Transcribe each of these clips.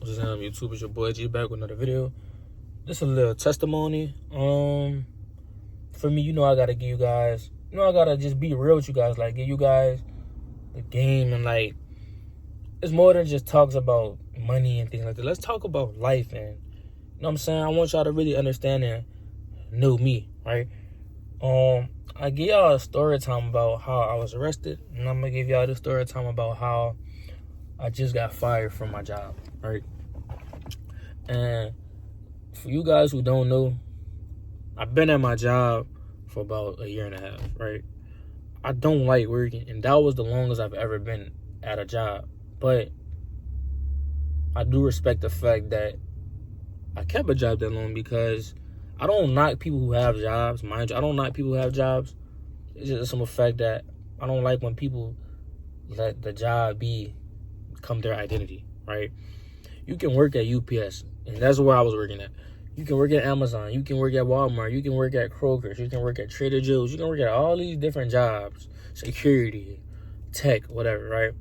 What's his name? YouTube, it's your boy G back with another video. Just a little testimony. For me, I gotta give you guys, I gotta just be real with you guys, like give you guys the game, and like it's more than just talks about money and things like that. Let's talk about life, and you know what I'm saying? I want y'all to really understand and know me, right? I give y'all a story time about how I was arrested, and I'm gonna give y'all the story time about how I just got fired from my job, right? And for you guys who don't know, I've been at my job for about a year and a half, right? I don't like working, and that was the longest I've ever been at a job. But I do respect the fact that I kept a job that long, because I don't knock people who have jobs, mind you. I don't knock people who have jobs. It's just some fact that I don't like when people let the job become their identity, right? You can work at UPS, and that's where I was working at. You can work at Amazon. You can work at Walmart. You can work at Kroger's. You can work at Trader Joe's. You can work at all these different jobs, security, tech, whatever, right?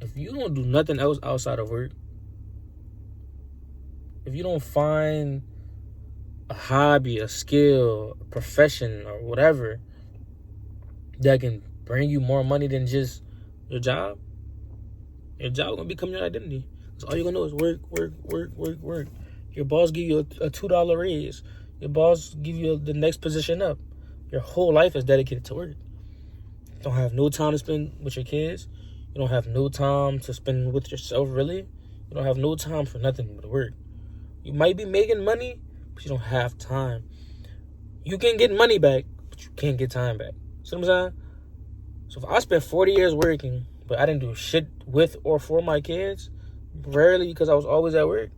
If you don't do nothing else outside of work, if you don't find a hobby, a skill, a profession, or whatever that can bring you more money than just your job gonna become your identity. So all you're gonna do is work. Your boss give you a $2 raise. Your boss give you the next position up. Your whole life is dedicated to work. You don't have no time to spend with your kids. You don't have no time to spend with yourself, really. You don't have no time for nothing but work. You might be making money, but you don't have time. You can get money back, but you can't get time back. See what I'm saying? So if I spent 40 years working, but I didn't do shit with or for my kids, rarely, because I was always at work,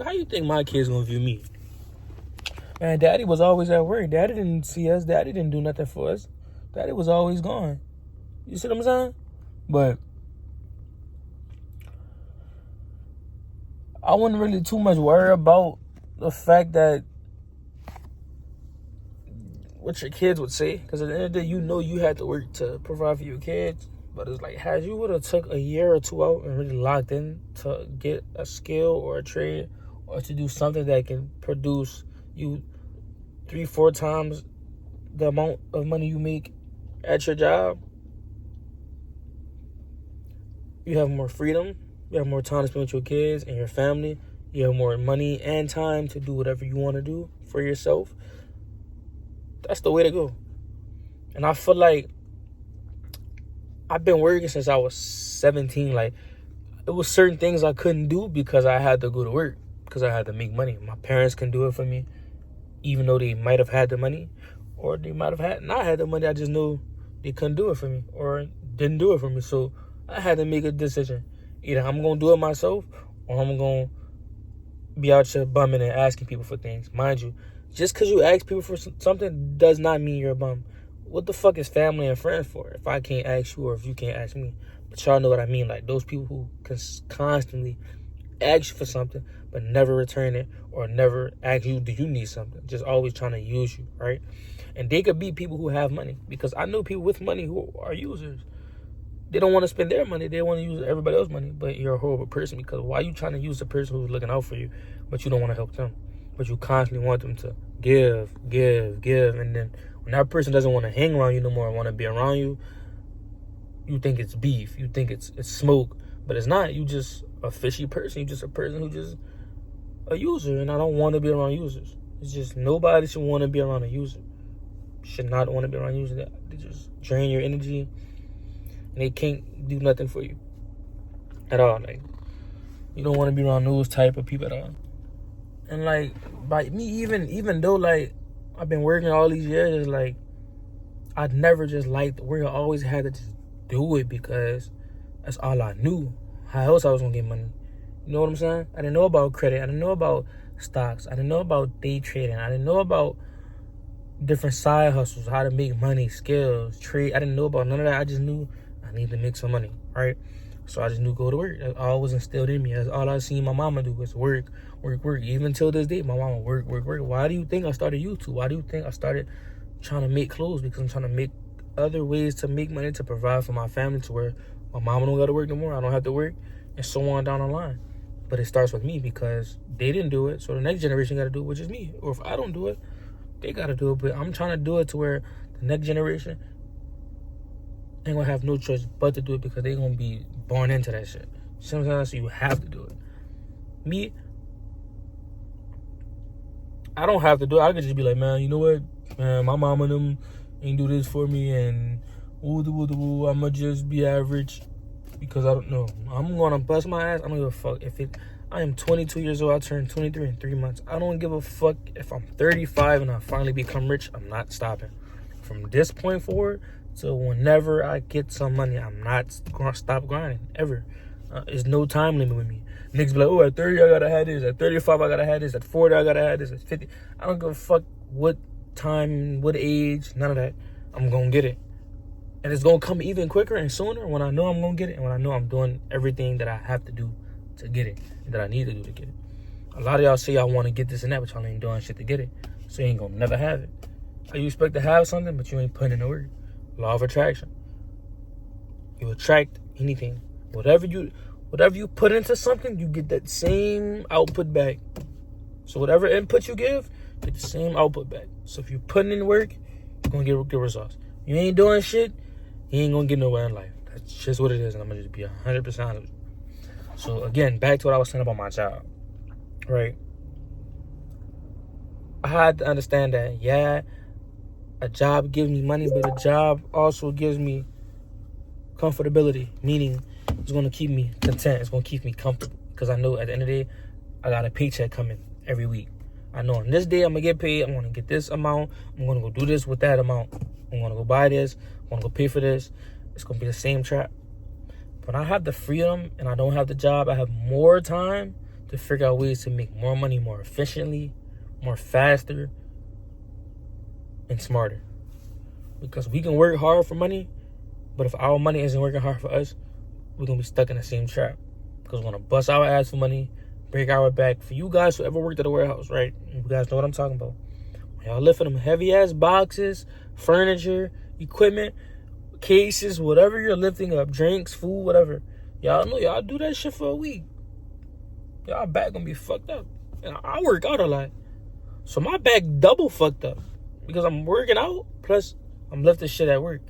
how you think my kids gonna view me? Man, Daddy was always at work. Daddy didn't see us. Daddy didn't do nothing for us. Daddy was always gone. You see what I'm saying? But I wouldn't really too much worry about the fact that what your kids would say, because at the end of the day, you had to work to provide for your kids. But it's like, had you would have took a year or two out and really locked in to get a skill or a trade, or to do something that can produce you 3-4 times the amount of money you make at your job, you have more freedom. You have more time to spend with your kids and your family. You have more money and time to do whatever you want to do for yourself. That's the way to go. And I feel like I've been working since I was 17. Like, it was certain things I couldn't do because I had to go to work, because I had to make money. My parents can do it for me, even though they might have had the money, or they might have not had the money. I just knew they couldn't do it for me, or didn't do it for me. So I had to make a decision. Either I'm going to do it myself, or I'm going to be out here bumming and asking people for things. Mind you, just because you ask people for something does not mean you're a bum. What the fuck is family and friends for if I can't ask you or if you can't ask me? But y'all know what I mean. Like, those people who constantly ask you for something but never return it, or never ask you, do you need something? Just always trying to use you, right? And they could be people who have money, because I know people with money who are users. They don't want to spend their money. They want to use everybody else's money. But you're a horrible person, because why are you trying to use the person who's looking out for you, but you don't want to help them? But you constantly want them to give. And then when that person doesn't want to hang around you no more and want to be around you, you think it's beef. You think it's smoke. But it's not. You just a fishy person. You just a person who just a user. And I don't want to be around users. It's just nobody should want to be around a user. Should not want to be around users. They just drain your energy. And they can't do nothing for you at all. Like, you don't want to be around those type of people at all. And like, by me, even though like I've been working all these years, like, I'd never just liked work. I always had to just do it because that's all I knew. How else I was gonna get money? You know what I'm saying? I didn't know about credit. I didn't know about stocks. I didn't know about day trading. I didn't know about different side hustles, how to make money, skills, trade. I didn't know about none of that. I just knew I need to make some money, right? So I just knew go to work. That all was instilled in me. That's all I seen my mama do was work. Even till this day, my mama work. Why do you think I started YouTube? Why do you think I started trying to make clothes? Because I'm trying to make other ways to make money to provide for my family, to where My mama don't got to work no more. I don't have to work, and so on down the line. But it starts with me because they didn't do it, so the next generation got to do it, which is me. Or if I don't do it, they got to do it. But I'm trying to do it to where the next generation ain't gonna have no choice but to do it because they gonna be born into that shit. Sometimes you have to do it. Me, I don't have to do it. I could just be like, man, you know what? Man, my mom and them ain't do this for me, and I'ma just be average because I don't know. I'm gonna bust my ass. I don't give a fuck if it. I am 22 years old. I turned 23 in 3 months. I don't give a fuck if I'm 35 and I finally become rich. I'm not stopping. From this point forward to whenever I get some money, I'm not gonna stop grinding ever. There's no time limit with me. Niggas be like, oh, at 30 I gotta have this. At 35 I gotta have this. At 40 I gotta have this. At 50, I don't give a fuck what time, what age, none of that. I'm gonna get it. And it's gonna come even quicker and sooner when I know I'm gonna get it and when I know I'm doing everything that I have to do to get it and that I need to do to get it. A lot of y'all say y'all want to get this and that, but y'all ain't doing shit to get it. So you ain't gonna never have it. You expect to have something, but you ain't putting in the work. Law of attraction. You attract anything. Whatever you put into something, you get that same output back. So whatever input you give, you get the same output back. So if you putting in work, you're gonna get good results. You ain't doing shit, you ain't gonna get nowhere in life. That's just what it is, and I'm gonna just be 100% honest with you. So again, back to what I was saying about my job, right? I had to understand that, yeah, a job gives me money, but a job also gives me comfortability, meaning it's going to keep me content. It's going to keep me comfortable because I know at the end of the day, I got a paycheck coming every week. I know on this day I'm going to get paid. I'm going to get this amount. I'm going to go do this with that amount. I'm going to go buy this. I'm going to go pay for this. It's going to be the same trap. When I have the freedom and I don't have the job, I have more time to figure out ways to make more money more efficiently, more faster, and smarter. Because we can work hard for money, but if our money isn't working hard for us, we're going to be stuck in the same trap. Because we're going to bust our ass for money, break our back. For you guys who ever worked at a warehouse, right? You guys know what I'm talking about. When y'all lifting them heavy-ass boxes, furniture, equipment, cases, whatever you're lifting up, drinks, food, whatever. Y'all know y'all do that shit for a week. Y'all back going to be fucked up. And I work out a lot. So my back double fucked up. Because I'm working out, plus I'm lifting shit at work.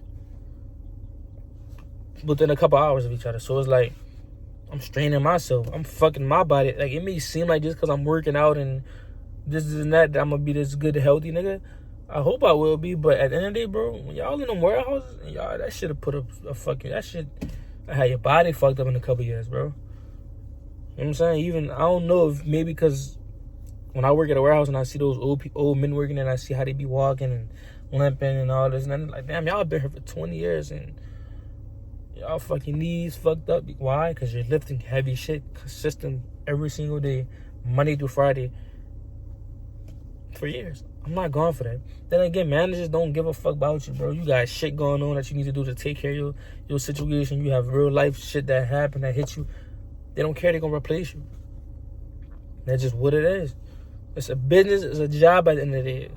Within a couple hours of each other. So it's like, I'm straining myself. I'm fucking my body. Like, it may seem like just because I'm working out and this and that I'm going to be this good, healthy nigga. I hope I will be. But at the end of the day, bro, when y'all in them warehouses, y'all, that shit have put up a fucking, that shit, I had your body fucked up in a couple years, bro. You know what I'm saying? Even, I don't know if maybe because when I work at a warehouse and I see those old men working and I see how they be walking and limping and all this, and I'm like, damn, y'all been here for 20 years and y'all fucking knees fucked up. Why? Because you're lifting heavy shit consistent every single day, Monday through Friday, for years. I'm not going for that. Then again, managers don't give a fuck about you, bro. You got shit going on that you need to do to take care of your situation. You have real life shit that happened that hit you. They don't care. They're going to replace you. That's just what it is. It's a business. It's a job at the end of the day.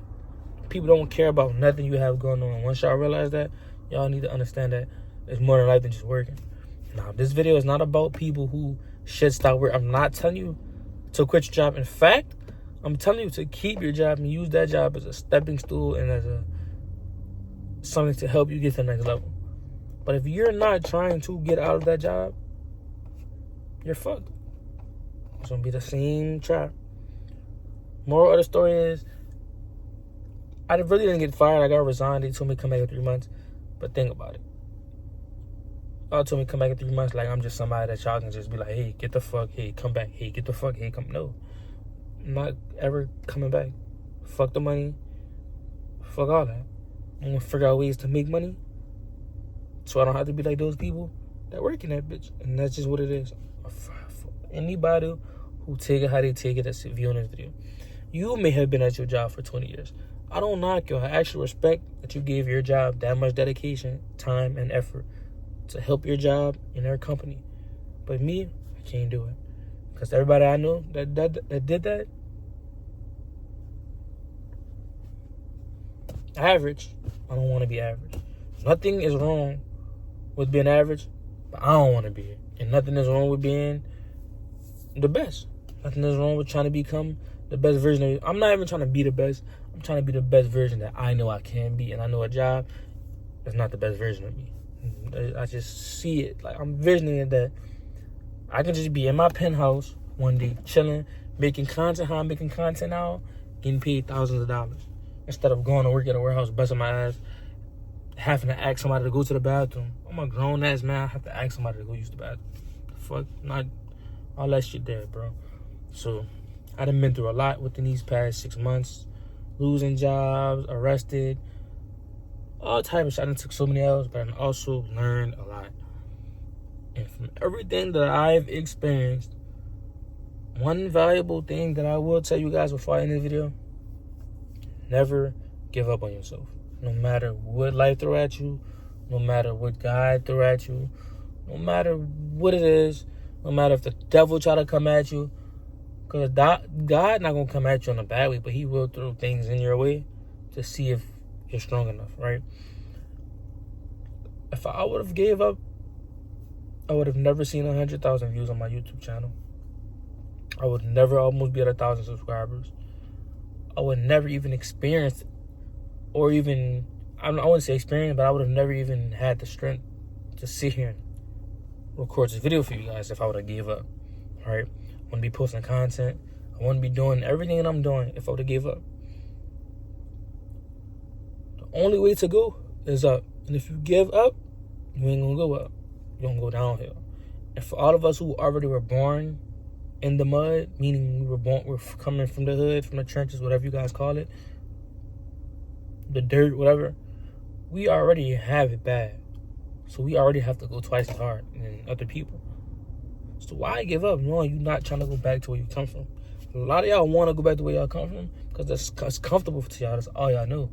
People don't care about nothing you have going on. Once y'all realize that, y'all need to understand that it's more than life than just working. Now, this video is not about people who should stop work. I'm not telling you to quit your job. In fact, I'm telling you to keep your job and use that job as a stepping stool and as something to help you get to the next level. But if you're not trying to get out of that job, you're fucked. It's going to be the same trap. Moral of the story is, I really didn't get fired. I got resigned. They told me to come back in 3 months. But think about it. Y'all told me to come back in 3 months like I'm just somebody that y'all can just be like, hey, get the fuck, hey, come back, hey, get the fuck, hey, come. No. I'm not ever coming back. Fuck the money. Fuck all that. I'm going to figure out ways to make money so I don't have to be like those people that work in that bitch. And that's just what it is. Anybody who take it how they take it that's viewing this video. You may have been at your job for 20 years. I don't knock you. I actually respect that you gave your job that much dedication, time, and effort to help your job and their company. But me, I can't do it. Because everybody I know that did that, average. I don't want to be average. Nothing is wrong with being average, But I don't want to be it. And nothing is wrong with being the best. Nothing is wrong with trying to become the best version of you. I'm not even trying to be the best. I'm trying to be the best version that I know I can be. And I know a job is not the best version of me. I just see it. Like, I'm visioning it that I can just be in my penthouse one day, chilling, making content how I'm making content now, getting paid thousands of dollars. Instead of going to work at a warehouse, busting my ass, having to ask somebody to go to the bathroom. I'm a grown-ass man. I have to ask somebody to go use the bathroom. Fuck, not all that shit there, bro. So, I done been through a lot within these past 6 months. Losing jobs, arrested, all type of shit. I done took so many L's, but I also learned a lot. And from everything that I've experienced, one valuable thing that I will tell you guys before I end this video: never give up on yourself. No matter what life throw at you, no matter what God throw at you, no matter what it is, no matter if the devil try to come at you, because God not going to come at you in a bad way, but he will throw things in your way to see if you're strong enough, right? If I would have gave up, I would have never seen 100,000 views on my YouTube channel. I would never almost be at 1,000 subscribers. I would never even experience, or even, I wouldn't say experience, but I would have never even had the strength to sit here and record this video for you guys if I would have gave up, all right? I wouldn't be posting content. I wouldn't be doing everything that I'm doing if I would have gave up. The only way to go is up. And if you give up, you ain't gonna go up. You're gonna go downhill. And for all of us who already were born in the mud, meaning we're coming from the hood, from the trenches, whatever you guys call it, the dirt, whatever, we already have it bad. So we already have to go twice as hard than other people. So why give up knowing you're not trying to go back to where you come from? A lot of y'all want to go back to where y'all come from because it's comfortable to y'all. That's all y'all know.